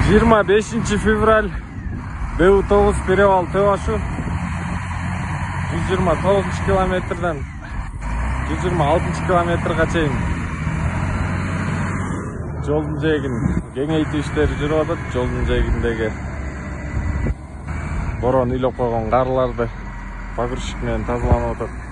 25 fevral БУ9 перевал Тывашу 129 километрден 126 километрге чейин жолдун жээгин кеңейтүү иштери жүрүп атат. Жолдун жээгиндеги борон үйлөп койгон карларды погрузчик менен тазаланып атат.